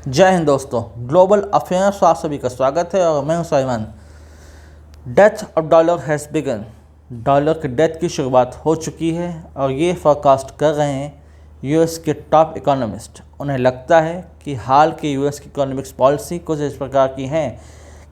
जय हिंद दोस्तों, global affairs आप सभी का स्वागत है और मैं हूं Simon. Death of dollar has begun. Dollar के डेथ की शुरुआत हो चुकी है और ये फोरकास्ट कर रहे हैं यूएस के टॉप इकोनॉमिस्ट। उन्हें लगता है कि हाल के यूएस की इकोनॉमिक्स पॉलिसी कुछ इस प्रकार की हैं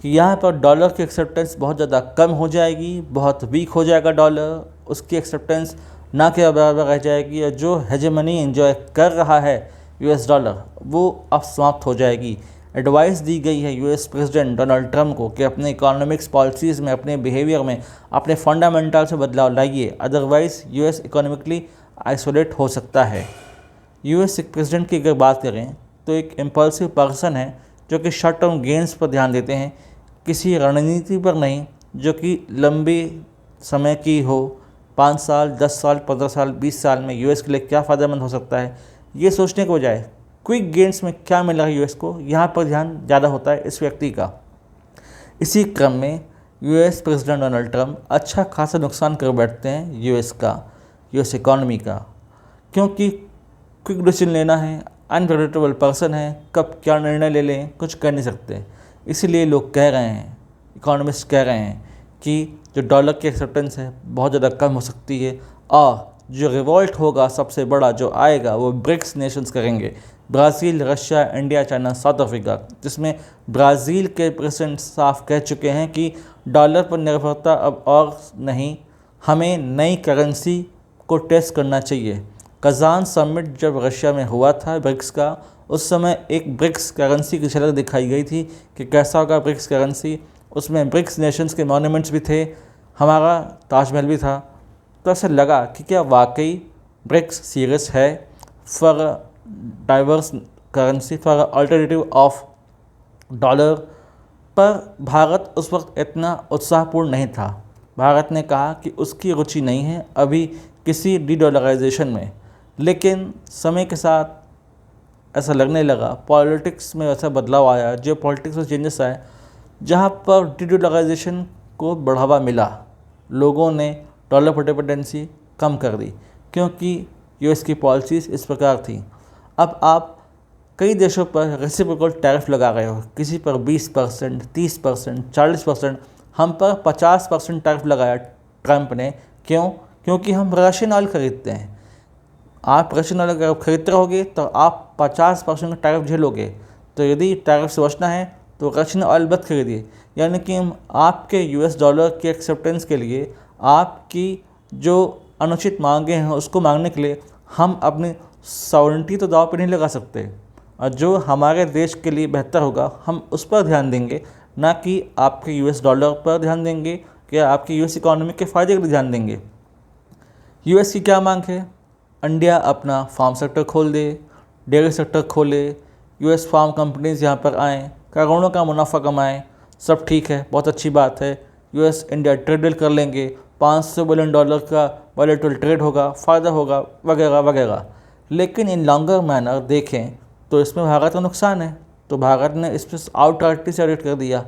कि यहाँ पर डॉलर की एक्सेप्टेंस बहुत ज़्यादा कम हो जाएगी, बहुत वीक हो जाएगा डॉलर, उसकी एक्सेप्टेंस ना के बराबर रह जाएगी और जो हेजेमनी एंजॉय कर रहा है यूएस डॉलर वो अब समाप्त हो जाएगी। एडवाइस दी गई है यूएस प्रेसिडेंट डोनाल्ड ट्रंप को कि अपने इकोनॉमिक्स पॉलिसीज़ में, अपने बिहेवियर में, अपने फंडामेंटल से बदलाव लाइए, अदरवाइज़ यूएस इकोनॉमिकली आइसोलेट हो सकता है। यूएस एक प्रेसिडेंट की अगर बात करें तो एक इम्पल्सिव पर्सन है जो कि शॉर्ट टर्म गेंस पर ध्यान देते हैं, किसी रणनीति पर नहीं जो कि लंबे समय की हो। 5 साल, 10 साल, 15 साल, 20 साल में यूएस के लिए क्या फ़ायदेमंद हो सकता है, ये सोचने के बजाय क्विक गेंस में क्या मिला है यूएस को, यहाँ पर ध्यान ज़्यादा होता है इस व्यक्ति का। इसी क्रम में यूएस प्रेसिडेंट डोनाल्ड ट्रंप अच्छा खासा नुकसान कर बैठते हैं यूएस इकॉनमी का, क्योंकि क्विक डिसीजन लेना है, अनप्रेडिक्टेबल पर्सन है, कब क्या निर्णय ले लें कुछ कर नहीं सकते। इसीलिए लोग कह रहे हैं, इकोनॉमिस्ट कह रहे हैं कि जो डॉलर की एक्सेप्टेंस है बहुत ज़्यादा कम हो सकती है और जो रिवॉल्ट होगा सबसे बड़ा जो आएगा वो ब्रिक्स नेशंस करेंगे। Brazil, Russia, India, China, south Africa, जिसमें ब्राज़ील के प्रेसिडेंट साफ कह चुके हैं कि डॉलर पर निर्भरता अब और नहीं, हमें नई करेंसी को टेस्ट करना चाहिए। कज़ान समिट जब रशिया में हुआ था ब्रिक्स का, उस समय एक ब्रिक्स करेंसी की झलक दिखाई गई थी कि कैसा होगा ब्रिक्स करेंसी। उसमें ब्रिक्स नेशंस के मॉन्यूमेंट्स भी थे, हमारा ताजमहल भी था। तो ऐसा लगा कि क्या वाकई ब्रिक्स सीरियस है for diverse currency, for alternative of dollar. पर भारत उस वक्त इतना उत्साहपूर्ण नहीं था। भारत ने कहा कि उसकी रुचि नहीं है अभी किसी डी डॉलराइजेशन में। लेकिन समय के साथ ऐसा लगने लगा, पॉलिटिक्स में ऐसा बदलाव आया, जो पॉलिटिक्स में चेंजेस आए, जहाँ पर डी डॉलराइजेशन को बढ़ावा मिला। लोगों ने डॉलर पर डिपेंडेंसी कम कर दी क्योंकि यूएस की पॉलिसीज़ इस प्रकार थी। अब आप कई देशों पर रेसिप्रोकल टैरिफ लगा रहे हो, किसी पर 20%, 30%, 40%, हम पर 50% टैरिफ लगाया ट्रंप ने। क्यों? क्योंकि हम रशियन ऑयल खरीदते हैं। आप रशियन ऑयल अगर खरीदते रहोगे तो आप 50% का टैरिफ झेलोगे। तो यदि टैरिफ से बचना है तो रशियन ऑयल मत खरीदिए। यानी कि हम आपके यूएस डॉलर की एक्सेप्टेंस के लिए, आपकी जो अनुचित मांगे हैं उसको मांगने के लिए हम अपनी सॉवरेनिटी तो दाव पे नहीं लगा सकते। और जो हमारे देश के लिए बेहतर होगा हम उस पर ध्यान देंगे, ना कि आपके यूएस डॉलर पर ध्यान देंगे या आपकी यूएस इकोनॉमी के फ़ायदे के लिए ध्यान देंगे। यूएस की क्या मांग है? इंडिया अपना फार्म सेक्टर खोल दे, डेयरी सेक्टर खोले, यूएस फार्म कंपनीज़ यहाँ पर आएँ, करोड़ों का मुनाफा कमाएँ। सब ठीक है, बहुत अच्छी बात है। यूएस इंडिया ट्रेड डील कर लेंगे, $500 बिलियन का बायलैटरल ट्रेड होगा, फ़ायदा होगा, वगैरह वगैरह। लेकिन इन लॉन्गर मैनर देखें तो इसमें भारत का नुकसान है। तो भारत ने इस पर आउटराइटली से एडिट कर दिया।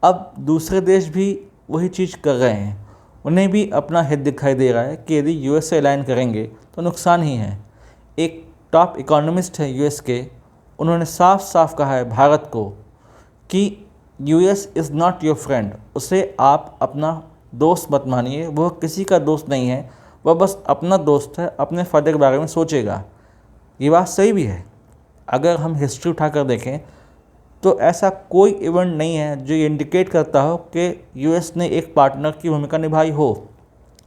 अब दूसरे देश भी वही चीज़ कर रहे हैं, उन्हें भी अपना हित दिखाई दे रहा है कि यदि यूएस से अलाइन करेंगे तो नुकसान ही है। एक टॉप इकोनॉमिस्ट है यूएस के, उन्होंने साफ साफ कहा है भारत को कि US is not your friend, उसे आप अपना दोस्त मत मानिए, वह किसी का दोस्त नहीं है, वह बस अपना दोस्त है, अपने फ़ायदे के बारे में सोचेगा। ये बात सही भी है। अगर हम हिस्ट्री उठाकर देखें तो ऐसा कोई इवेंट नहीं है जो ये इंडिकेट करता हो कि यूएस ने एक पार्टनर की भूमिका निभाई हो।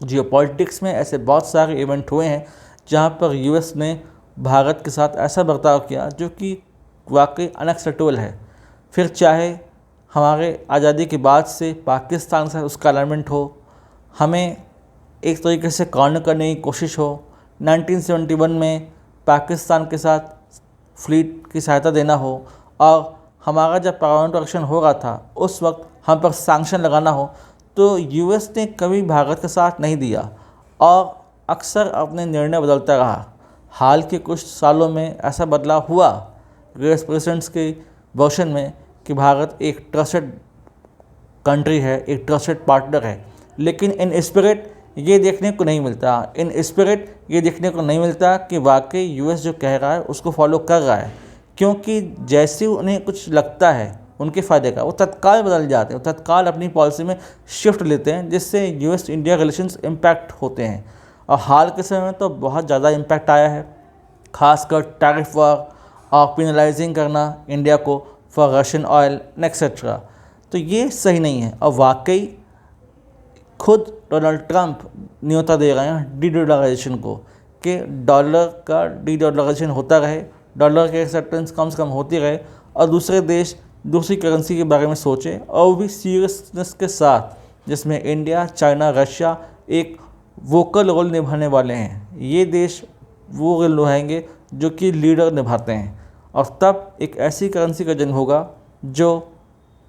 जियोपॉलिटिक्स में ऐसे बहुत सारे इवेंट हुए हैं जहाँ पर यूएस ने भारत के साथ ऐसा बर्ताव किया जो कि वाकई अनएक्सेप्टेबल है। फिर चाहे हमारे आज़ादी के बाद से पाकिस्तान से उसका अलाइनमेंट हो, हमें एक तरीके से कॉर्नर करने की कोशिश हो, 1971 में पाकिस्तान के साथ फ्लीट की सहायता देना हो, और हमारा जब पार्लियामेंट इलेक्शन हो रहा था उस वक्त हम पर सैंक्शन लगाना हो, तो यूएस ने कभी भारत का साथ नहीं दिया और अक्सर अपने निर्णय बदलता रहा। हाल के कुछ सालों में ऐसा बदलाव हुआ यूएस प्रेसिडेंट्स के वर्शन में कि भारत एक ट्रस्टेड कंट्री है, एक ट्रस्टेड पार्टनर है। लेकिन इन स्पिरिट ये देखने को नहीं मिलता कि वाकई यूएस जो कह रहा है उसको फॉलो कर रहा है। क्योंकि जैसे ही उन्हें कुछ लगता है उनके फ़ायदे का, वो तत्काल बदल जाते हैं, वो तत्काल अपनी पॉलिसी में शिफ्ट लेते हैं, जिससे यूएस इंडिया रिलेशंस इम्पैक्ट होते हैं। और हाल के समय में तो बहुत ज़्यादा इम्पैक्ट आया है, खासकर टैरिफ वॉर और पेनलाइजिंग करना इंडिया को फॉर रशियन ऑयल एक्सेट्रा। तो ये सही नहीं है। और वाकई खुद डोनाल्ड ट्रंप न्योता दे रहे हैं डी-डॉलराइजेशन को, कि डॉलर का डी-डॉलराइजेशन होता रहे, डॉलर की एक्सेप्टेंस कम से कम होती रहे और दूसरे देश दूसरी करेंसी के बारे में सोचें, और वो भी सीरियसनेस के साथ, जिसमें इंडिया, चाइना, रशिया एक वोकल रोल निभाने वाले हैं। ये देश वो रोल निभाएंगे जो कि लीडर निभाते हैं, और तब एक ऐसी करेंसी का जन्म होगा जो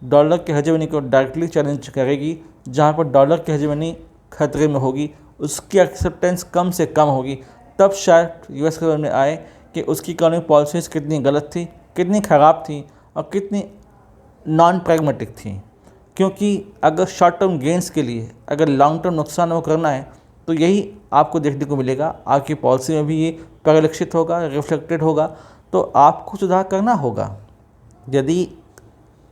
डॉलर के हेजेमनी को डायरेक्टली चैलेंज करेगी। जहाँ पर डॉलर की हेजेमनी खतरे में होगी, उसकी एक्सेप्टेंस कम से कम होगी, तब शायद यूएस के सामने आए कि उसकी इकोनॉमिक पॉलिसीज़ कितनी गलत थी, कितनी ख़राब थी और कितनी नॉन प्रैग्मेटिक थी। क्योंकि अगर शॉर्ट टर्म गेंस के लिए, अगर लॉन्ग टर्म नुकसान वो करना है, तो यही आपको देखने को मिलेगा। आपकी पॉलिसी में भी ये परिलक्षित होगा, रिफ्लेक्टेड होगा। तो आपको सुधार करना होगा। यदि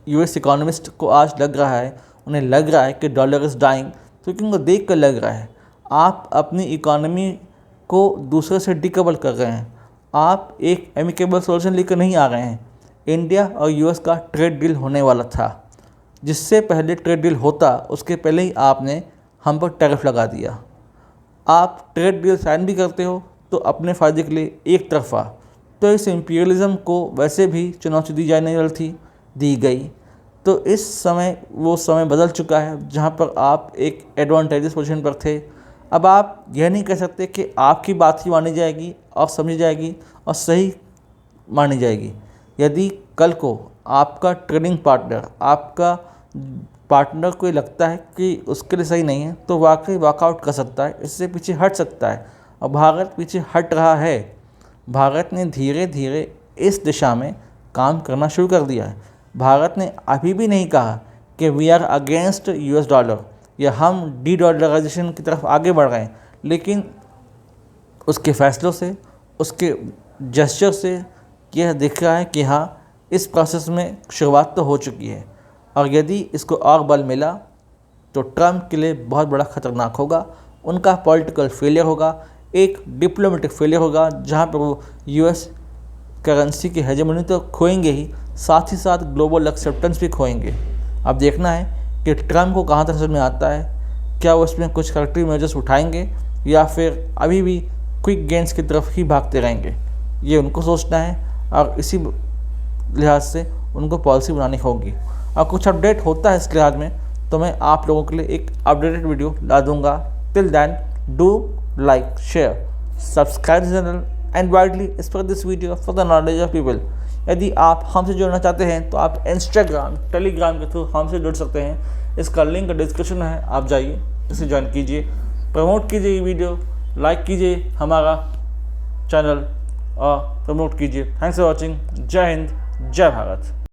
यूएस इकोनॉमिस्ट को आज लग रहा है, उन्हें लग रहा है कि डॉलर इज़ डाइंग, तो क्योंकि उनको देख कर लग रहा है आप अपनी इकोनॉमी को दूसरे से डिकपल कर रहे हैं, आप एक एमिकेबल सॉल्यूशन लेकर नहीं आ रहे हैं। इंडिया और यूएस का ट्रेड डील होने वाला था, जिससे पहले ट्रेड डील होता उसके पहले ही आपने हम पर टैरिफ लगा दिया। आप ट्रेड डील साइन भी करते हो तो अपने फ़ायदे के लिए एक तरफा। तो इस इम्पीरियलिज़म को वैसे भी चुनौती दी जाने वाली थी, दी गई। तो इस समय वो समय बदल चुका है जहाँ पर आप एक एडवांटेजेस पोजीशन पर थे। अब आप यह नहीं कह सकते कि आपकी बात ही मानी जाएगी और समझी जाएगी और सही मानी जाएगी। यदि कल को आपका ट्रेडिंग पार्टनर, आपका पार्टनर को लगता है कि उसके लिए सही नहीं है, तो वाकई वॉकआउट कर सकता है, इससे पीछे हट सकता है। और भारत पीछे हट रहा है। भारत ने धीरे धीरे इस दिशा में काम करना शुरू कर दिया है। भारत ने अभी भी नहीं कहा कि we are against US dollar या हम डी-डॉलराइजेशन की तरफ आगे बढ़ रहे हैं, लेकिन उसके फैसलों से, उसके जेस्चर से यह दिख रहा है कि हाँ, इस प्रोसेस में शुरुआत तो हो चुकी है। और यदि इसको और बल मिला तो ट्रंप के लिए बहुत बड़ा खतरनाक होगा। उनका पॉलिटिकल फेलियर होगा, एक डिप्लोमेटिक फेलियर होगा, जहाँ पर वो यूएस करेंसी की हेजेमनी तो खोएंगे ही, साथ ही साथ ग्लोबल एक्सेप्टेंस भी खोएंगे। अब देखना है कि ट्रंप को कहाँ तक समझ में आता है। क्या वो इसमें कुछ करेक्टिव मेजर्स उठाएंगे या फिर अभी भी क्विक गेंस की तरफ ही भागते रहेंगे, ये उनको सोचना है। और इसी लिहाज से उनको पॉलिसी बनानी होगी। और कुछ अपडेट होता है इस लिहाज में तो मैं आप लोगों के लिए एक अपडेटेड वीडियो ला दूंगा। Till then, do like, share, subscribe channel and widely spread this video for the knowledge of people. यदि आप हमसे जुड़ना चाहते हैं तो आप इंस्टाग्राम, टेलीग्राम के थ्रू हमसे जुड़ सकते हैं। इसका लिंक डिस्क्रिप्शन में है, आप जाइए, इसे ज्वाइन कीजिए, प्रमोट कीजिए ये वीडियो, लाइक कीजिए हमारा चैनल और प्रमोट कीजिए। Thanks for watching. जय हिंद, जय भारत।